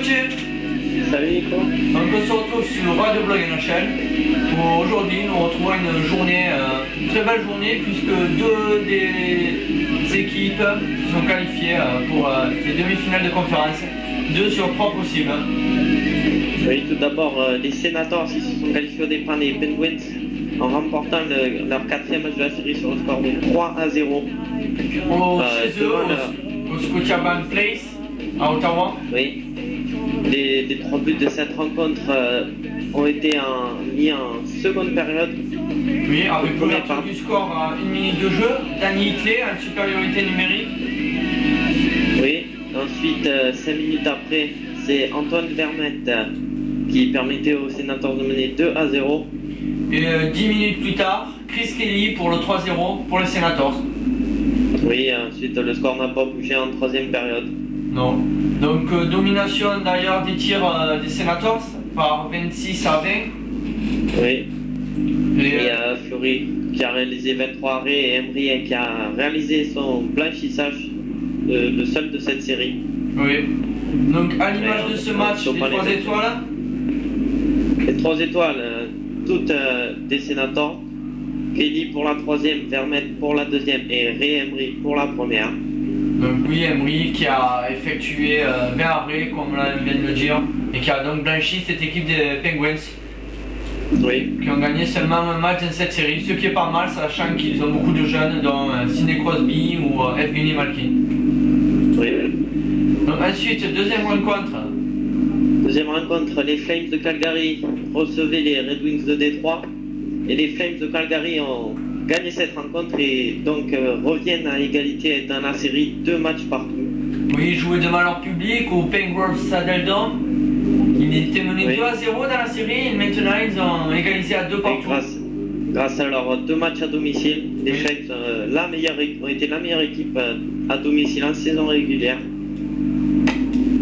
Gauthier. Salut Nico. Donc on se retrouve sur Radio Blog NHL où aujourd'hui nous retrouvons une journée, une très belle journée puisque deux des équipes se sont qualifiées pour les demi-finales de conférence, 2 sur 3 possibles. Oui, tout d'abord les Senators qui se sont qualifiés au départ des Penguins en remportant leur 4e match de la série sur le score de 3-0. Chez eux, au Scotiabank Place à Ottawa. Oui. Les 3 buts de cette rencontre ont été mis en seconde période. Oui, avec l'ouverture du score à 1 minute de jeu, Danny Hitley en supériorité numérique. Oui, ensuite 5 minutes après, c'est Antoine Vermette qui permettait aux Senators de mener 2-0. Et 10 minutes plus tard, Chris Kelly pour le 3-0 pour les Senators. Oui, ensuite le score n'a pas bougé en 3e période. Non. Donc domination d'ailleurs des tirs des Senators par 26 à 20. Oui. Et Fleury qui a réalisé 23 arrêts et Emery qui a réalisé son blanchissage, le seul de cette série. Oui. Donc à l'image de ce match, les 3 étoiles. Les 3 étoiles, toutes des Senators. Kelly pour la 3e, Vermette pour la 2e et Ray Emery pour la 1re. Donc oui, Emery qui a effectué 20 arrêts, comme on vient de le dire, et qui a donc blanchi cette équipe des Penguins. Oui. Qui ont gagné seulement un match dans cette série, ce qui est pas mal, sachant qu'ils ont beaucoup de jeunes, dont Sidney Crosby ou Evgeny Malkin. Oui. Donc ensuite, deuxième rencontre. Deuxième rencontre, les Flames de Calgary recevaient les Red Wings de Détroit. Et les Flames de Calgary ont gagné cette rencontre et donc reviennent à égalité dans la série, 2 matchs partout. Oui, ils jouaient devant leur public au Penguins Saddledome. Ils étaient menés 2-0 dans la série et maintenant ils ont égalisé à 2 partout. Grâce à leurs 2 matchs à domicile, les Flames ont été la meilleure équipe à domicile en saison régulière.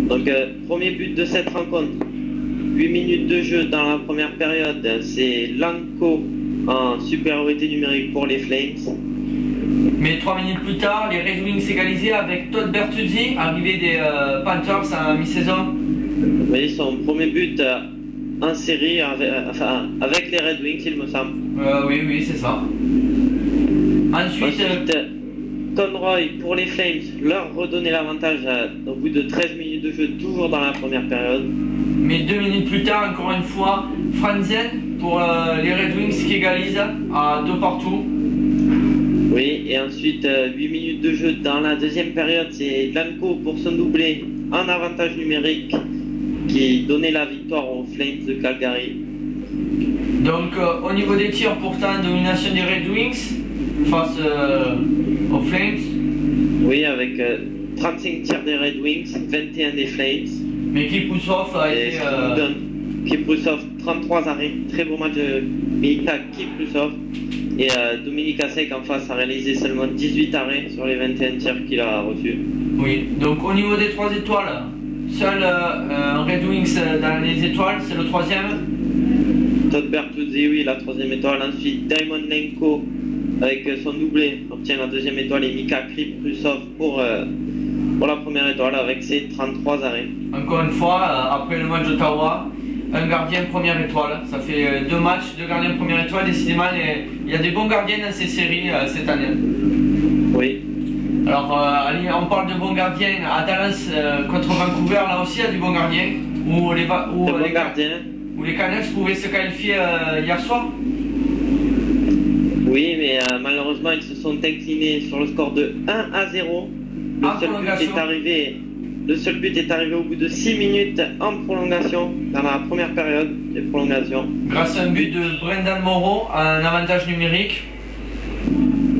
Donc premier but de cette rencontre, 8 minutes de jeu dans la première période, c'est Lanko en supériorité numérique pour les Flames. Mais 3 minutes plus tard, les Red Wings égalisaient avec Todd Bertuzzi, arrivé des Panthers à mi-saison. Oui, son premier but en série avec les Red Wings, il me semble. Oui, c'est ça. Ensuite Conroy pour les Flames leur redonnait l'avantage au bout de 13 minutes de jeu, toujours dans la première période. Mais 2 minutes plus tard, encore une fois, Franzen pour les Red Wings qui égalisent à 2 partout. Oui, et ensuite 8 minutes de jeu dans la deuxième période, c'est Lanko pour son doublé en avantage numérique qui donnait la victoire aux Flames de Calgary. Donc au niveau des tirs, pourtant, domination des Red Wings face aux Flames. Oui, avec 35 tirs des Red Wings, 21 des Flames. Mais Kiprusoff a été... Kiprusoff, 33 arrêts, très beau match de Mika Kiprusoff. Et Dominik Hasek en face a réalisé seulement 18 arrêts sur les 21 tirs qu'il a reçus. Oui, donc au niveau des 3 étoiles, seul Red Wings dans les étoiles, c'est le 3e. Todd Bertuzzi, oui, la 3e étoile. Ensuite, Daimon Lenko avec son doublé obtient la 2e étoile et Mika Kiprusoff pour la 1re étoile avec ses 33 arrêts. Encore une fois, après le match d'Ottawa, un gardien 1re étoile. Ça fait 2 matchs de gardien 1re étoile. Décidément, il y a des bons gardiens dans ces séries cette année. Oui. Alors, on parle de bons gardiens. À Dallas contre Vancouver, là aussi, il y a du bon gardien. Où les Canucks pouvaient se qualifier hier soir. Oui, mais malheureusement, ils se sont inclinés sur le score de 1-0. Le seul but est arrivé au bout de 6 minutes en prolongation, dans la première période des prolongations. Grâce à un but de Brendan Morrow, un avantage numérique.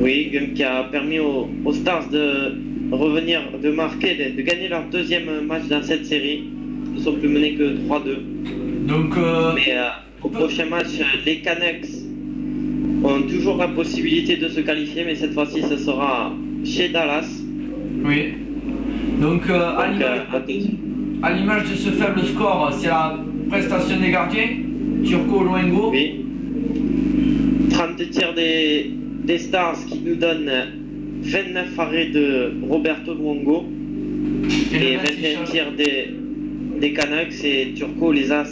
Oui, qui a permis aux Stars de revenir, de marquer, de gagner leur 2e match dans cette série. Ils ne sont plus menés que 3-2. Donc, mais au prochain match, les Canucks ont toujours la possibilité de se qualifier, mais cette fois-ci, ce sera chez Dallas. Oui. Donc, à l'image de ce faible score, c'est la prestation des gardiens. Turco Luengo. Oui. 30 tirs des Stars qui nous donnent 29 arrêts de Roberto Luongo. Et 21 tirs des Canucks et Turco les a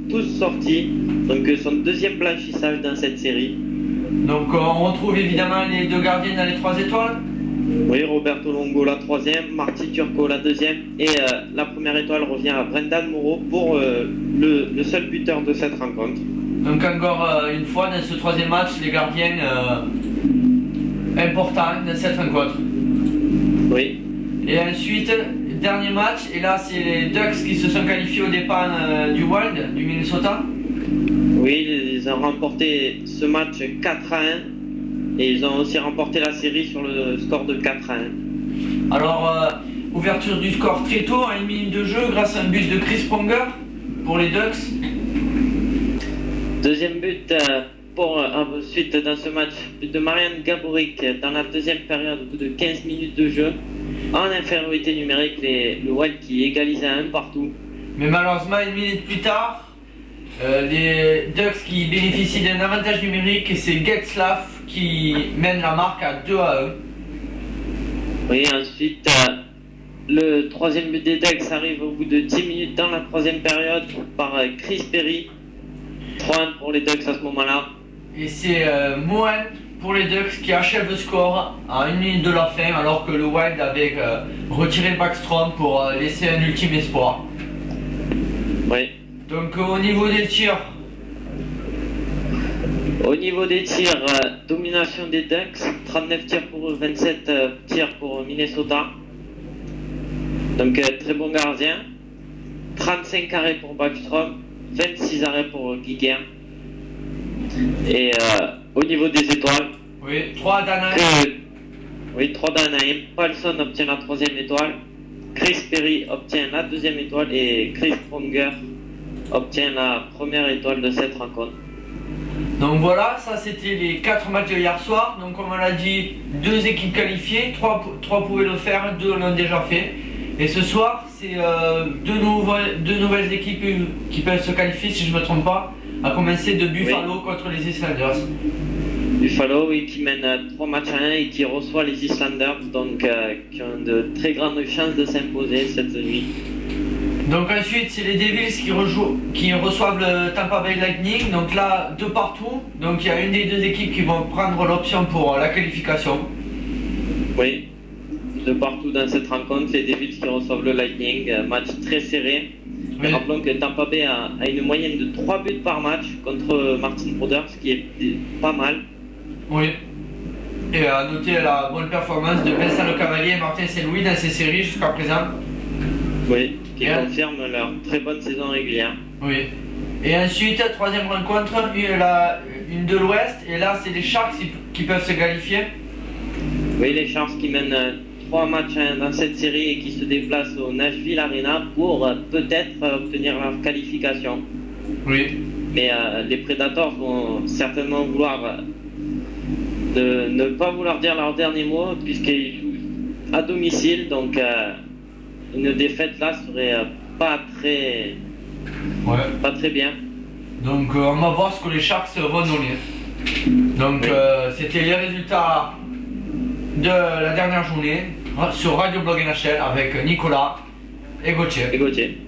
tous sortis. Donc son deuxième blanchissage dans cette série. Donc on retrouve évidemment les deux gardiens dans les 3 étoiles. Oui, Roberto Longo la troisième, Marty Turco la deuxième et la première étoile revient à Brendan Moreau pour le seul buteur de cette rencontre. Donc encore une fois dans ce 3e match, les gardiens importants dans cette rencontre. Oui. Et ensuite, dernier match, et là c'est les Ducks qui se sont qualifiés au départ du Wild, du Minnesota. Oui, ils ont remporté ce match 4-1 et ils ont aussi remporté la série sur le score de 4-1. Alors, ouverture du score très tôt, à 1 minute de jeu, grâce à un but de Chris Pronger pour les Ducks. Deuxième but pour ensuite dans ce match, but de Marian Gaborik dans la deuxième période au bout de 15 minutes de jeu. En infériorité numérique, le Wild qui égalise à 1 partout. Mais malheureusement, 1 minute plus tard, les Ducks qui bénéficient d'un avantage numérique et c'est Getzlaff qui mène la marque à 2-1. Oui, ensuite le troisième but des Ducks arrive au bout de 10 minutes dans la troisième période par Chris Perry. 3-1 pour les Ducks à ce moment-là. Et c'est Mohan pour les Ducks qui achève le score à 1 minute de la fin alors que le Wild avait retiré Backstrom pour laisser un ultime espoir. Oui. Donc au niveau des tirs. Au niveau des tirs, domination des Ducks, 39 tirs pour eux, 27 tirs pour Minnesota. Donc très bon gardien. 35 arrêts pour Backstrom, 26 arrêts pour Giger. Et au niveau des étoiles, Oui, 3 d'Anaheim. Oui, 3 d'Anaheim. Paulson obtient la 3e étoile. Chris Perry obtient la 2e étoile et Chris Pronger obtient la 1re étoile de cette rencontre. Donc voilà, ça c'était les 4 matchs de hier soir. Donc comme on l'a dit, 2 équipes qualifiées, 3 pouvaient le faire, 2 l'ont déjà fait. Et ce soir, c'est 2 nouvelles équipes qui peuvent se qualifier si je ne me trompe pas, à commencer de Buffalo contre les Islanders. Buffalo, oui, qui mène 3 matchs à 1 et qui reçoit les Islanders, donc qui ont de très grandes chances de s'imposer cette nuit. Donc ensuite, c'est les Devils qui reçoivent le Tampa Bay Lightning. Donc là, 2 partout. Donc il y a une des 2 équipes qui vont prendre l'option pour la qualification. Oui, de partout dans cette rencontre, les Devils qui reçoivent le Lightning, match très serré. Oui. Rappelons que Tampa Bay a une moyenne de 3 buts par match contre Martin Brodeur, ce qui est pas mal. Oui. Et à noter la bonne performance de Vincent Le Cavalier et Martin Saint-Louis dans ces séries jusqu'à présent. Oui, qui confirment leur très bonne saison régulière. Oui. Et ensuite, 3e rencontre, une de l'Ouest, et là c'est les Sharks qui peuvent se qualifier. Oui, les Sharks qui mènent 3 matchs dans cette série et qui se déplacent au Nashville Arena pour peut-être obtenir leur qualification. Oui. Mais les Predators vont certainement vouloir ne pas vouloir dire leur dernier mot puisqu'ils jouent à domicile, donc une défaite là serait pas très bien. Donc on va voir ce que les Sharks vont donner. Donc c'était les résultats de la dernière journée sur Radio Blog NHL avec Nicolas et Gauthier.